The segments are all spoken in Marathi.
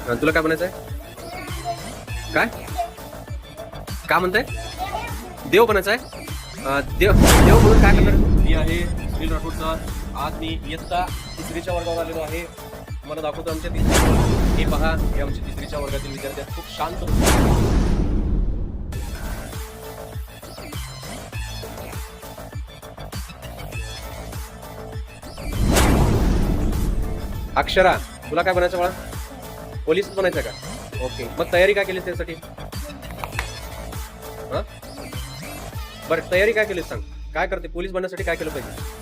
तुला काय बनायचंय? काय काय म्हणताय? देव बनायचंय? देव देव म्हणून काय करणार? मी आहे सुनील राठोडचा. आज मी इयत्ता तिसरीच्या वर्गावर आलेलो आहे. मला दाखवतो आमच्या तिसरी. हे पहा, हे आमच्या तिसरीच्या वर्गातील विद्यार्थी आहेत. खूप शांत. अक्षरा, तुला काय बनायचं बाळा? पोलीस बनायचं का? ओके, मग तयारी काय केलीस त्यासाठी? हा, बरं, तयारी काय केलीस सांग. काय करते पोलीस बनण्यासाठी? काय केलं पाहिजे?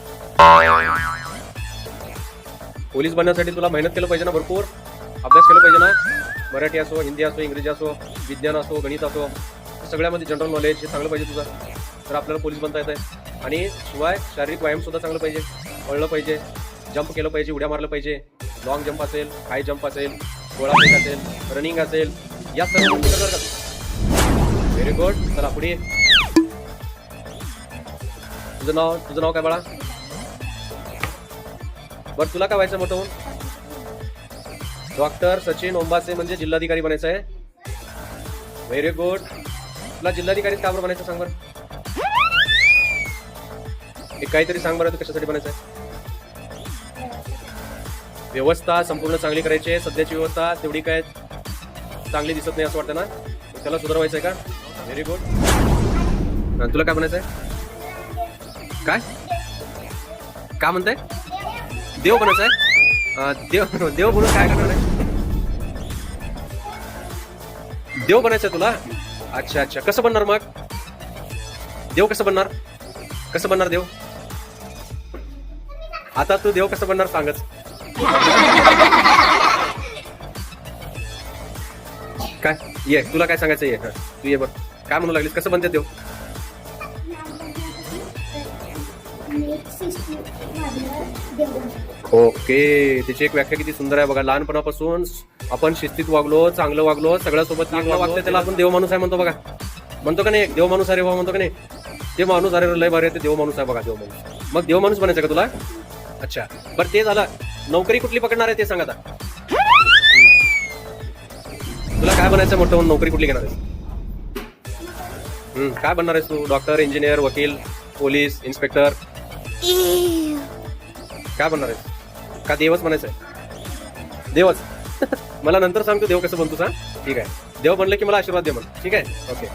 पोलीस बनण्यासाठी तुला मेहनत केलं पाहिजे ना, भरपूर अभ्यास केला पाहिजे ना. मराठी असो, हिंदी असो, इंग्रजी असो, विज्ञान असो, गणित असो, सगळ्यामध्ये जनरल नॉलेज हे चांगलं पाहिजे तुझं, तर आपल्याला पोलीस बनता येत आहे. आणि शिवाय शारीरिक व्यायाम सुद्धा चांगलं पाहिजे. पळलं पाहिजे, जंप केलं पाहिजे, उड्या मारलं पाहिजे. लॉंग जंप असेल, हाय जंप असेल, गोळाफेक असेल, रनिंग असेल, या सर्व गोष्टी करणार का? Very good. चला पुढे. तुझं नाव काय बाळा? बरं, तुला काय व्हायचं मोठं होऊन? डॉक्टर सचिन ओंबासे म्हणजे जिल्हाधिकारी बनायचं आहे. Very good. तुला जिल्हाधिकारी का बरं बनायचं सांग बरं? एक काहीतरी सांग बरं, तू कशासाठी बनायचं आहे? व्यवस्था संपूर्ण चांगली करायची आहे. सध्याची व्यवस्था तेवढी काय चांगली दिसत नाही असं वाटतं ना, त्याला सुधारवायचं आहे का? Very good. तुला काय बनायचं आहे? काय काय म्हणताय? देव बनायचं आहे? देव म्हणून काय करणार आहे? देव बनायचं तुला? अच्छा अच्छा, कसं बनणार मग देव? कसं बनणार? कसं बनणार देव? आता तू देव कसं बनणार सांगच. काय ये, तुला काय सांगायचं? ये तू ये. बघ काय म्हणू लागलीस, कसं बनते देव? ओके, तिची एक व्याख्या किती सुंदर आहे बघा. लहानपणापासून आपण शिस्तीत वागलो, चांगलं वागलो, सगळ्यासोबत चांगलं वागलो, त्याला आपण देव माणूस आहे म्हणतो बघा. म्हणतो का नाही? देव माणूस अरे भाऊ म्हणतो का नाही? ते माणूस अरे लय भारी आहे, ते देव माणूस आहे बघा, देव माणूस. मग देव माणूस बनायचं का तुला? अच्छा, बरं ते झालं. नोकरी कुठली पकडणार आहे ते सांग आता. तुला काय बनायचं मोठं होऊन? नोकरी कुठली घेणार आहेस? काय बनणार आहेस तू? डॉक्टर, इंजिनियर, वकील, पोलीस, इन्स्पेक्टर? काय बनणार आहेस? का देवच बनायचं आहे? देवच. मला नंतर सांग तू देव कसं बनतो सांग. ठीक आहे, देव बनलं की मला आशीर्वाद दे मग. ठीक आहे, ओके.